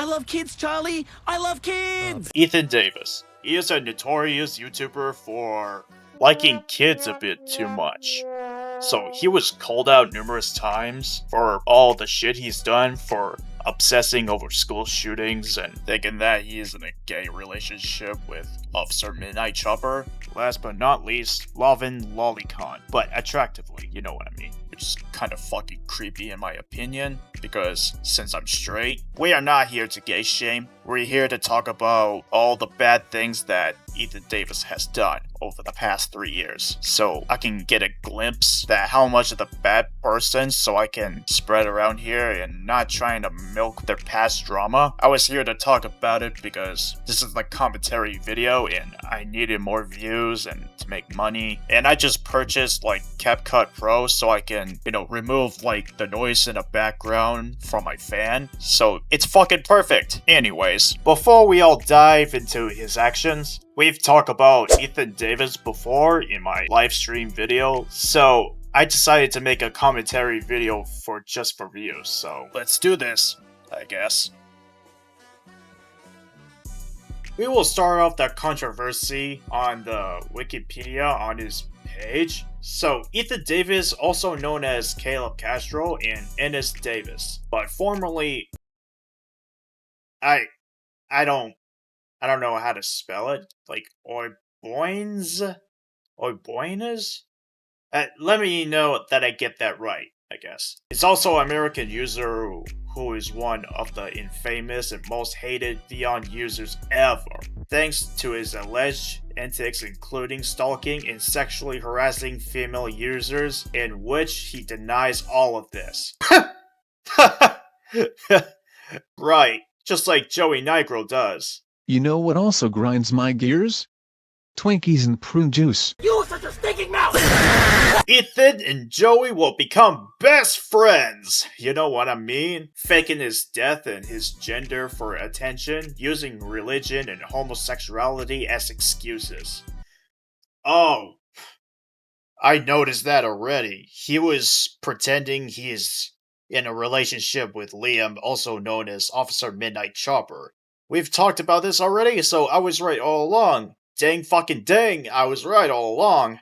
I love kids, Charlie! I love kids! Ethan Davis. He is a notorious YouTuber for liking kids a bit too much. So he was called out numerous times for all the shit he's done, for obsessing over school shootings and thinking that he is in a gay relationship with Officer Midnight Chopper. Last but not least, loving lolicon, but attractively, you know what I mean. Which is kind of fucking creepy in my opinion, because since I'm straight, we are not here to gay shame. We're here to talk about all the bad things that Ethan Davis has done over the past 3 years, so I can get a glimpse that how much of the bad person, so I can spread around here and not trying to milk their past drama. I was here to talk about it because this is the commentary video and I needed more views and to make money, and I just purchased like CapCut Pro so I can, remove like the noise in the background from my fan, so it's fucking perfect. Anyways, before we all dive into his actions, we've talked about Ethan Davis before in my live stream video, so I decided to make a commentary video for views, so let's do this, I guess. We will start off the controversy on the Wikipedia on his page. So, Ethan Davis, also known as Caleb Castro and Ennis Davis, but formerly, I don't know how to spell it, like Oyboines? Let me know that I get that right, I guess. He's also an American user who is one of the infamous and most hated Beyond users ever, thanks to his alleged antics including stalking and sexually harassing female users, in which he denies all of this. Right, just like Joey Nigro does. You know what also grinds my gears? Twinkies and prune juice. You such a stinking mouth! Ethan and Joey will become best friends! You know what I mean? Faking his death and his gender for attention, using religion and homosexuality as excuses. Oh, I noticed that already. He was pretending he's in a relationship with Liam, also known as Officer Midnight Chopper. We've talked about this already, so I was right all along. Dang fucking dang, I was right all along.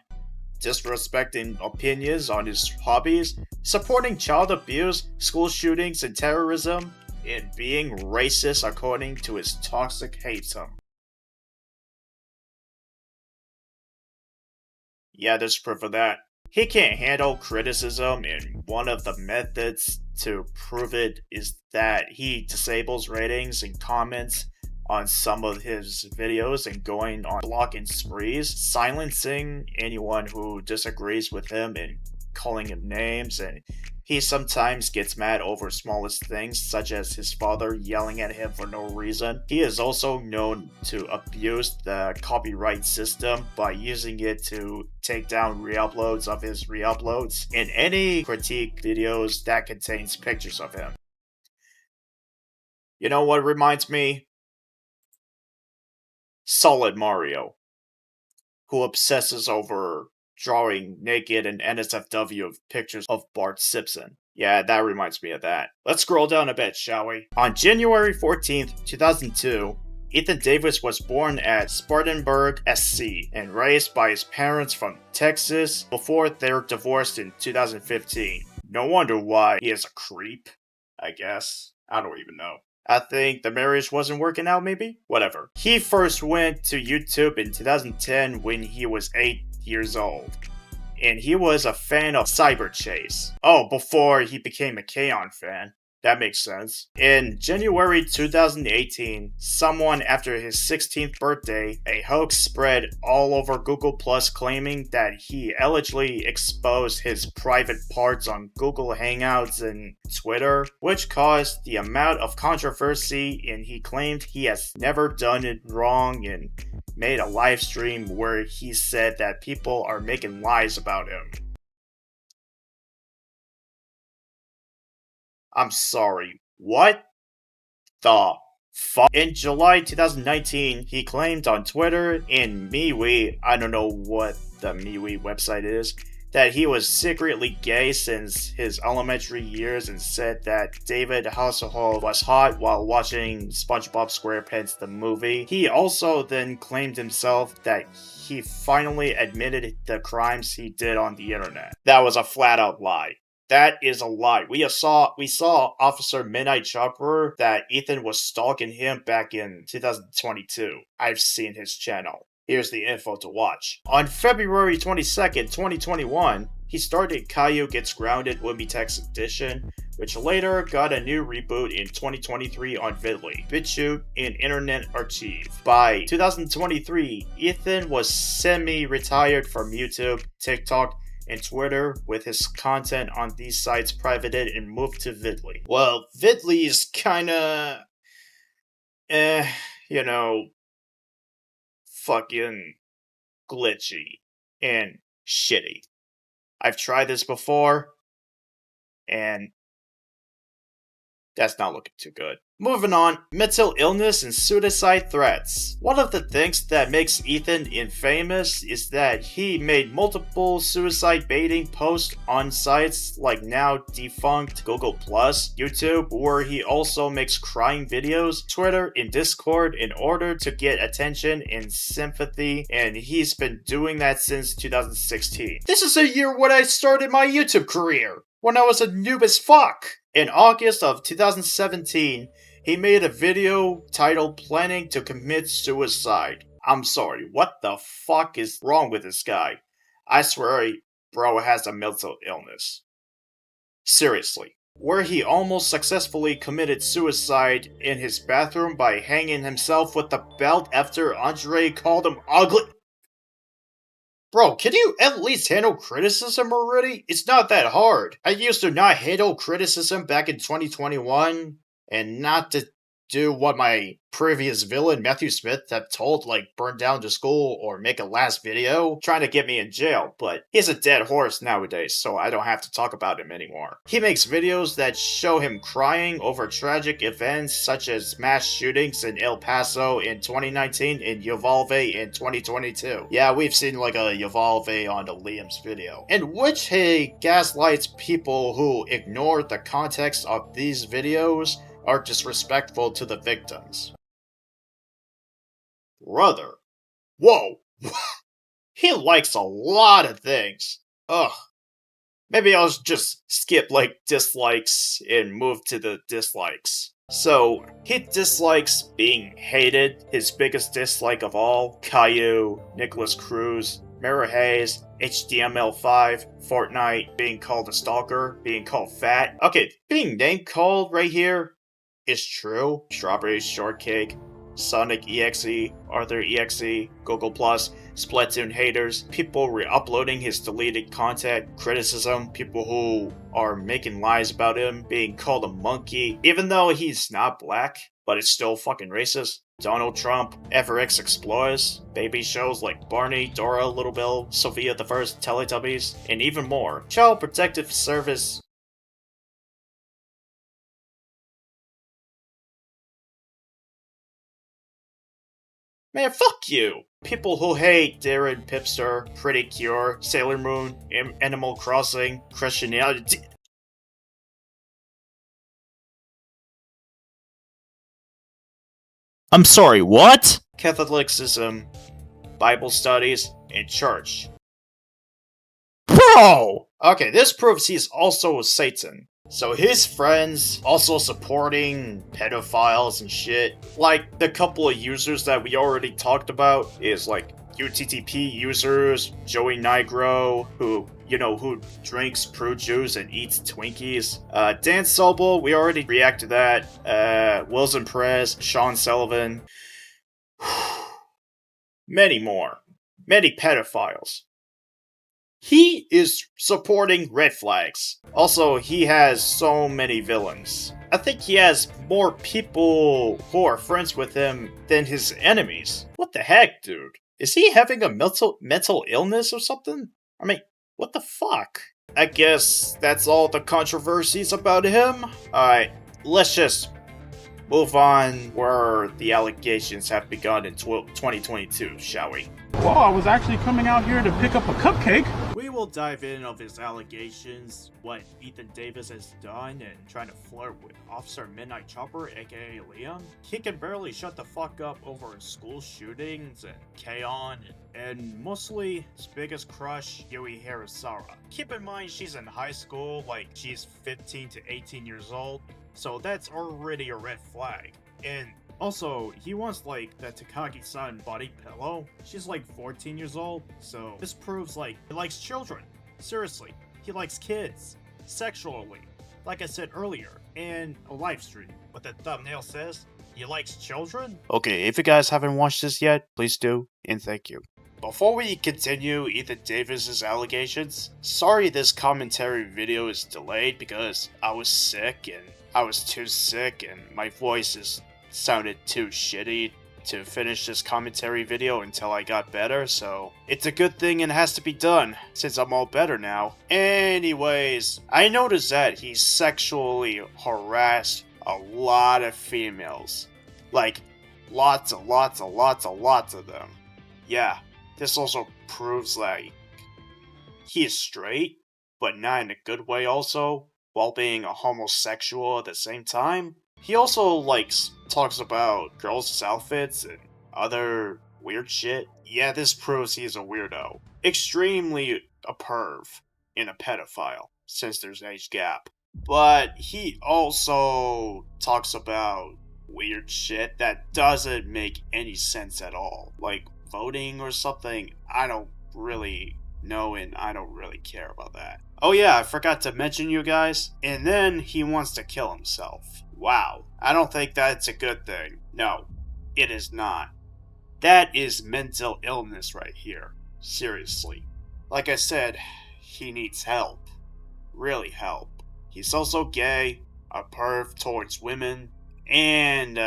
Disrespecting opinions on his hobbies, supporting child abuse, school shootings and terrorism, and being racist according to his toxic hateism. Yeah, there's proof of that. He can't handle criticism, and one of the methods to prove it is that he disables ratings and comments on some of his videos and going on blocking sprees, silencing anyone who disagrees with him and calling him names, and he sometimes gets mad over smallest things such as his father yelling at him for no reason. He is also known to abuse the copyright system by using it to take down re-uploads of his re-uploads and any critique videos that contains pictures of him. You know what reminds me? Solid Mario, who obsesses over drawing naked and NSFW of pictures of Bart Simpson. Yeah, that reminds me of that. Let's scroll down a bit, shall we? On January 14th, 2002, Ethan Davis was born at Spartanburg, SC, and raised by his parents from Texas before they were divorced in 2015. No wonder why he is a creep, I guess. I don't even know. I think the marriage wasn't working out, maybe? Whatever. He first went to YouTube in 2010 when he was 8 years old, and he was a fan of Cyber Chase. Oh, before he became a K-On! Fan. That makes sense. In January 2018, someone after his 16th birthday, a hoax spread all over Google Plus claiming that he allegedly exposed his private parts on Google Hangouts and Twitter, which caused the amount of controversy, and he claimed he has never done it wrong and made a live stream where he said that people are making lies about him. I'm sorry, what the fuck? In July 2019, he claimed on Twitter and MeWe, I don't know what the MeWe website is, that he was secretly gay since his elementary years and said that David Hasselhoff was hot while watching SpongeBob SquarePants the movie. He also then claimed himself that he finally admitted the crimes he did on the internet. That was a flat-out lie. That is a lie. We saw Officer Midnight Chopper that Ethan was stalking him back in 2022. I've seen his channel. Here's the info to watch. On February 22nd, 2021, he started Caillou Gets Grounded Woomitex Edition, which later got a new reboot in 2023 on Vidly, BitChute, and Internet Archive. By 2023, Ethan was semi-retired from YouTube, TikTok, and Twitter, with his content on these sites privated and moved to Vidly. Well, Vidly is kinda... you know... fucking glitchy and shitty. I've tried this before, and that's not looking too good. Moving on, mental illness and suicide threats. One of the things that makes Ethan infamous is that he made multiple suicide baiting posts on sites like now defunct Google+, YouTube, where he also makes crying videos, Twitter, and Discord in order to get attention and sympathy, and he's been doing that since 2016. This is a year when I started my YouTube career, when I was a noob as fuck. In August of 2017, he made a video titled Planning to Commit Suicide. I'm sorry, what the fuck is wrong with this guy? I swear bro has a mental illness. Seriously. Where he almost successfully committed suicide in his bathroom by hanging himself with a belt after Andre called him ugly. Bro, can you at least handle criticism already? It's not that hard. I used to not handle criticism back in 2021, and not to do what my previous villain Matthew Smith have told, like burn down the school or make a last video, trying to get me in jail, but he's a dead horse nowadays, so I don't have to talk about him anymore. He makes videos that show him crying over tragic events such as mass shootings in El Paso in 2019 and Uvalde in 2022. Yeah, we've seen like a Uvalde on the Liam's video, in which he gaslights people who ignore the context of these videos are disrespectful to the victims. Brother. Whoa. He likes a lot of things. Ugh. Maybe I'll just skip like dislikes and move to the dislikes. So, he dislikes being hated. His biggest dislike of all, Caillou, Nicholas Cruz, Mara Hayes, HTML5, Fortnite, being called a stalker, being called fat. Okay, being name called right here is true. Strawberry Shortcake, Sonic EXE, Arthur EXE, Google+, Splatoon haters, people re-uploading his deleted content, criticism, people who are making lies about him, being called a monkey, even though he's not black, but it's still fucking racist. Donald Trump, FRX Explorers, baby shows like Barney, Dora, Little Bill, Sophia the First, Teletubbies, and even more. Child Protective Service. Man, fuck you! People who hate Darren Pipster, Pretty Cure, Sailor Moon, Animal Crossing, Christianity. I'm sorry, what? Catholicism, Bible studies, and church. Bro! Okay, this proves he's also Satan. So his friends also supporting pedophiles and shit. Like the couple of users that we already talked about is like UTTP users, Joey Nigro, who drinks Prue juice and eats Twinkies. Dan Sobel, we already reacted to that. Wilson Perez, Sean Sullivan. Many more. Many pedophiles. He is supporting red flags. Also, he has so many villains. I think he has more people who are friends with him than his enemies. What the heck, dude? Is he having a mental illness or something? I mean, what the fuck? I guess that's all the controversies about him. Alright, let's just move on where the allegations have begun in 2022, shall we? Well, I was actually coming out here to pick up a cupcake. We will dive in of his allegations, what Ethan Davis has done, and trying to flirt with Officer Midnight Chopper, aka Liam. He can barely shut the fuck up over school shootings and K-On! And mostly his biggest crush, Yui Hirasawa. Keep in mind she's in high school, like she's 15 to 18 years old, so that's already a red flag. And also, he wants like the Takagi-san body pillow. She's like 14 years old, so this proves like he likes children. Seriously, he likes kids. Sexually. Like I said earlier, in a live stream. What the thumbnail says, he likes children? Okay, if you guys haven't watched this yet, please do, and thank you. Before we continue Ethan Davis's allegations, sorry this commentary video is delayed because I was sick and I was too sick and my voice sounded too shitty to finish this commentary video until I got better, so it's a good thing and has to be done since I'm all better now. Anyways, I noticed that he sexually harassed a lot of females. Like, lots of them. Yeah, this also proves like he is straight, but not in a good way also, while being a homosexual at the same time. He also talks about girls' outfits and other weird shit. Yeah, this proves he's a weirdo. Extremely a perv and a pedophile, since there's an age gap. But he also talks about weird shit that doesn't make any sense at all. Like voting or something, I don't really know and I don't really care about that. Oh yeah, I forgot to mention you guys. And then he wants to kill himself. Wow, I don't think that's a good thing. No, it is not. That is mental illness right here. Seriously. Like I said, he needs help. Really help. He's also gay, a perv towards women, and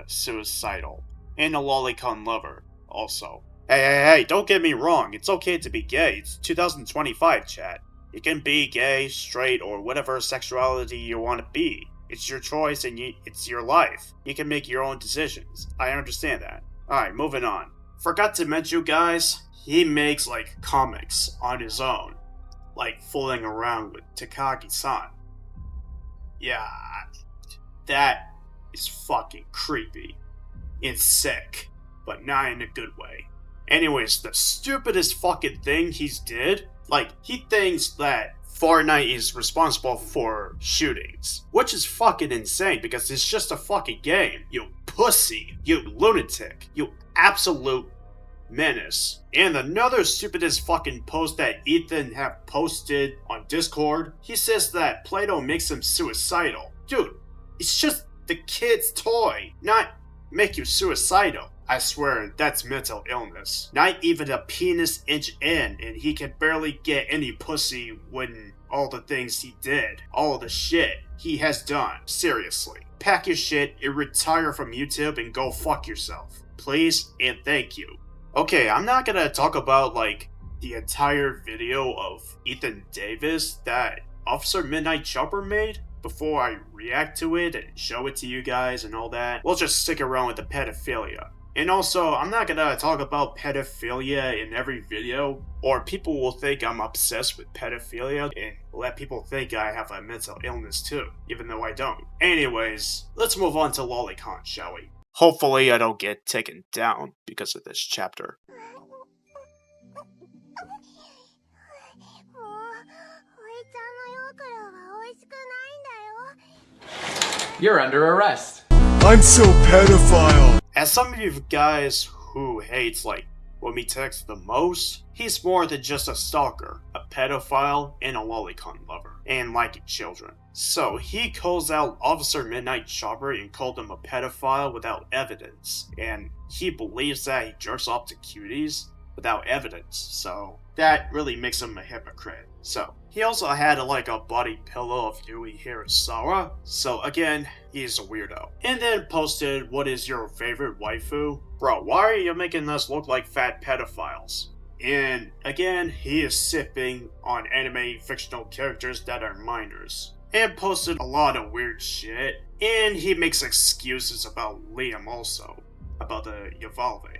suicidal. And a lolicon lover, also. Hey, don't get me wrong, it's okay to be gay. It's 2025, chat. You can be gay, straight, or whatever sexuality you want to be. It's your choice and it's your life. You can make your own decisions. I understand that. Alright, moving on. Forgot to mention, you guys, he makes comics on his own. Like fooling around with Takagi-san. Yeah, that is fucking creepy. And sick. But not in a good way. Anyways, the stupidest fucking thing he's did, he thinks that Fortnite is responsible for shootings. Which is fucking insane because it's just a fucking game. You pussy. You lunatic. You absolute menace. And another stupidest fucking post that Ethan have posted on Discord, he says that Play-Doh makes him suicidal. Dude, it's just the kid's toy, not make you suicidal. I swear, that's mental illness. Not even a penis inch in, and he can barely get any pussy when all the things he did. All the shit he has done. Seriously. Pack your shit and retire from YouTube and go fuck yourself. Please and thank you. Okay, I'm not gonna talk about, the entire video of Ethan Davis that Officer Midnight Chopper made before I react to it and show it to you guys and all that. We'll just stick around with the pedophilia. And also, I'm not gonna talk about pedophilia in every video, or people will think I'm obsessed with pedophilia and let people think I have a mental illness too, even though I don't. Anyways, let's move on to lolicons, shall we? Hopefully I don't get taken down because of this chapter. You're under arrest. I'm so pedophile. As some of you guys who hates Woomitex the most, he's more than just a stalker, a pedophile, and a lolicon lover, and liking children. So he calls out Officer Midnight Chopper and called him a pedophile without evidence, and he believes that he jerks off to cuties without evidence, so that really makes him a hypocrite. So, he also had a body pillow of Yui Hirasawa, so again, he's a weirdo. And then posted, what is your favorite waifu? Bro, why are you making us look like fat pedophiles? And again, he is sipping on anime fictional characters that are minors. And posted a lot of weird shit, and he makes excuses about Liam also, about the Uvalde.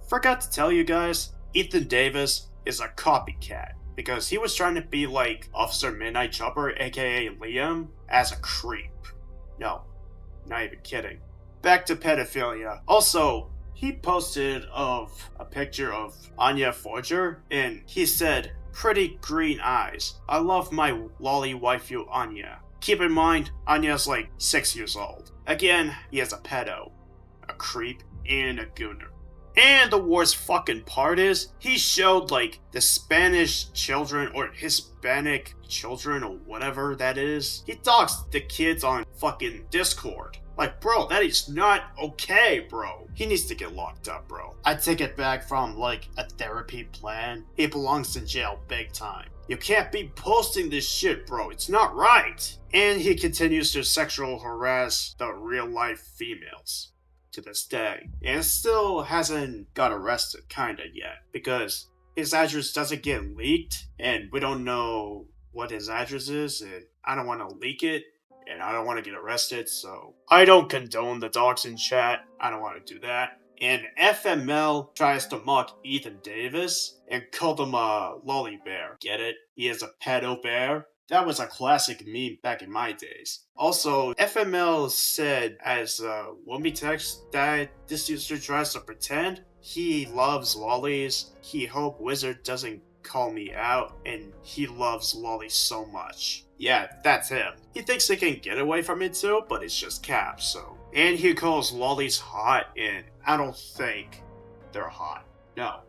Forgot to tell you guys, Ethan Davis is a copycat. because he was trying to be like Officer Midnight Chopper, aka Liam, as a creep. No, not even kidding. Back to pedophilia. Also, he posted a picture of Anya Forger, and he said, "Pretty green eyes. I love my lolly waifu Anya." Keep in mind, Anya's like 6 years old. Again, he is a pedo, a creep, and a gooner. And the worst fucking part is, he showed like the Spanish children or Hispanic children or whatever that is. He doxed the kids on fucking Discord. Like, bro, that is not okay, bro. He needs to get locked up, bro. I take it back from like a therapy plan. He belongs in jail big time. You can't be posting this shit, bro. It's not right. And he continues to sexual harass the real life females to this day, and still hasn't got arrested kinda yet, because his address doesn't get leaked, and we don't know what his address is, and I don't want to leak it, and I don't want to get arrested, so I don't condone the doxing chat. I don't want to do that. And FML tries to mock Ethan Davis and called him a lolly bear. Get it? He is a pedo bear. That was a classic meme back in my days. Also, FML said as Woomitex that this user tries to pretend he loves lollies. He hope Wizard doesn't call me out, and he loves lollies so much. Yeah, that's him. He thinks they can get away from it too, but it's just cap, so. And he calls lollies hot, and I don't think they're hot. No.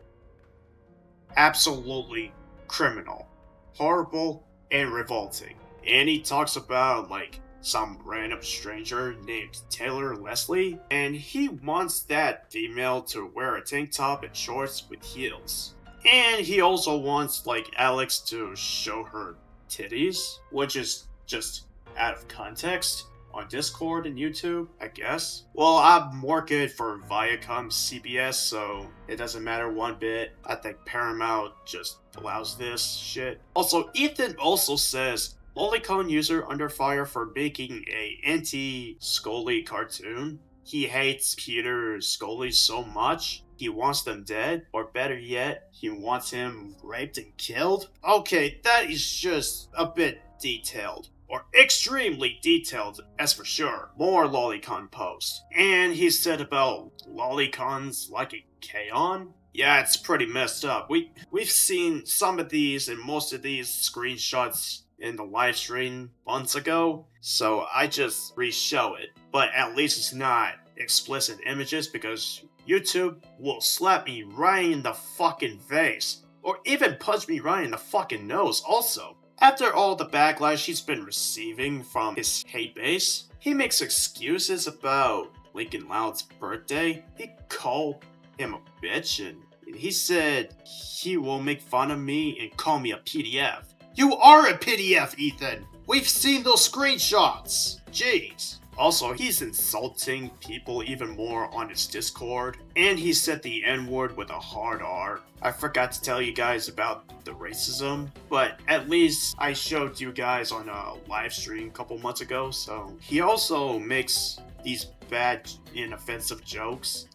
Absolutely criminal. Horrible and revolting. And he talks about like some random stranger named Taylor Leslie, and he wants that female to wear a tank top and shorts with heels. And he also wants like Alex to show her titties, which is just out of context on Discord and YouTube, I guess. Well, I'm more good for Viacom CBS, so it doesn't matter one bit. I think Paramount just allows this shit. Also, Ethan also says lolicon user under fire for making a anti-Scully cartoon. He hates Peter Scully so much, he wants them dead, or better yet, he wants him raped and killed? Okay, that is just a bit detailed. Or extremely detailed, as for sure. More lolicon posts. And he said about lolicons like a K-On? Yeah, it's pretty messed up. We've seen some of these and most of these screenshots in the live stream months ago, so I just re-show it. But at least it's not explicit images, because YouTube will slap me right in the fucking face. Or even punch me right in the fucking nose also. After all the backlash he's been receiving from his hate base, he makes excuses about Lincoln Loud's birthday. He called him a bitch, and he said he will make fun of me and call me a PDF. You are a PDF, Ethan! We've seen those screenshots! Jeez. Also, he's insulting people even more on his Discord, and he said the N-word with a hard R. I forgot to tell you guys about the racism, but at least I showed you guys on a live stream a couple months ago, so. He also makes these bad and offensive jokes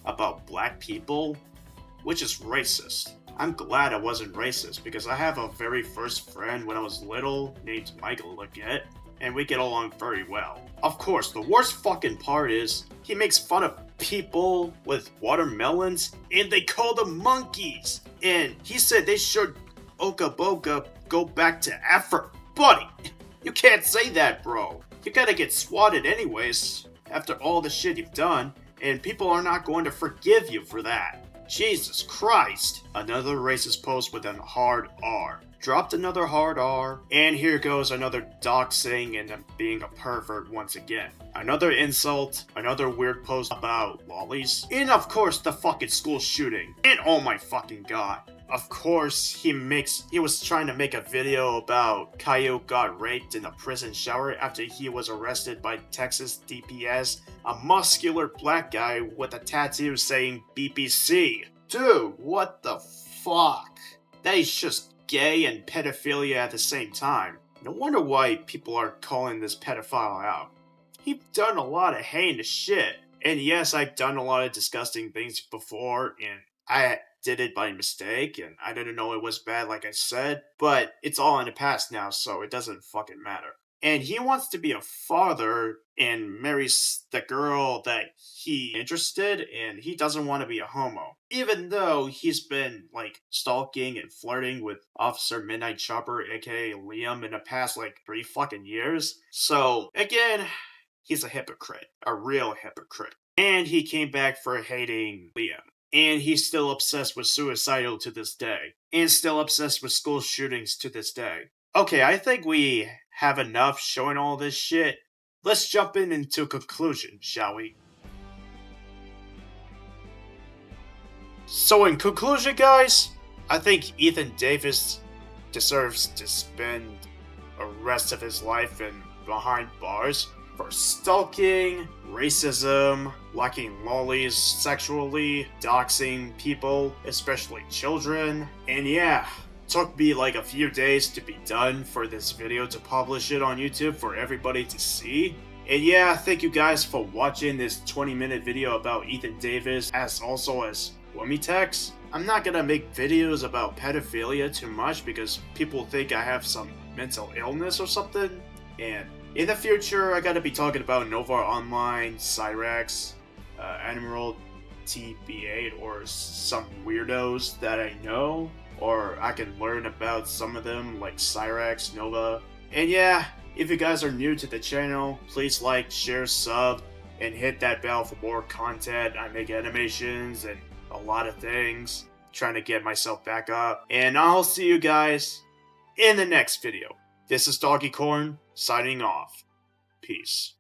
about black people, which is racist. I'm glad I wasn't racist, because I have a very first friend when I was little named Michael Leggett, and we get along very well. Of course, the worst fucking part is, he makes fun of people with watermelons, and they call them monkeys! And he said they should Oka Boka go back to effort. Buddy, you can't say that, bro. You gotta get swatted anyways, after all the shit you've done, and people are not going to forgive you for that. Jesus Christ. Another racist post with a hard R. Dropped another hard R, and here goes another doxing and being a pervert once again. Another insult, another weird post about lollies, and of course the fucking school shooting. And oh my fucking god. Of course, he was trying to make a video about Caillou got raped in a prison shower after he was arrested by Texas DPS, a muscular black guy with a tattoo saying BBC. Dude, what the fuck? That is just gay and pedophilia at the same time. No wonder why people are calling this pedophile out. He's done a lot of heinous shit. And yes, I've done a lot of disgusting things before, and did it by mistake, and I didn't know it was bad, like I said, but it's all in the past now, so it doesn't fucking matter. And he wants to be a father and marries the girl that he interested, and he doesn't want to be a homo. Even though he's been, like, stalking and flirting with Officer Midnight Chopper, aka Liam, in the past, like, 3 fucking years. So, again, he's a hypocrite. A real hypocrite. And he came back for hating Liam. And he's still obsessed with suicidal to this day. And still obsessed with school shootings to this day. Okay, I think we have enough showing all this shit. Let's jump into a conclusion, shall we? So in conclusion, guys, I think Ethan Davis deserves to spend the rest of his life behind bars for stalking, racism, liking lollies sexually, doxing people, especially children, and yeah, took me like a few days to be done for this video to publish it on YouTube for everybody to see. And yeah, thank you guys for watching this 20-minute video about Ethan Davis, as also as Woomitex. I'm not gonna make videos about pedophilia too much because people think I have some mental illness or something, and in the future, I gotta be talking about Nova Online, Cyrax, Admiral TB8, or some weirdos that I know, or I can learn about some of them, like Cyrax, Nova. And yeah, if you guys are new to the channel, please like, share, sub, and hit that bell for more content. I make animations and a lot of things, trying to get myself back up. And I'll see you guys in the next video. This is Doggy Corn, signing off. Peace.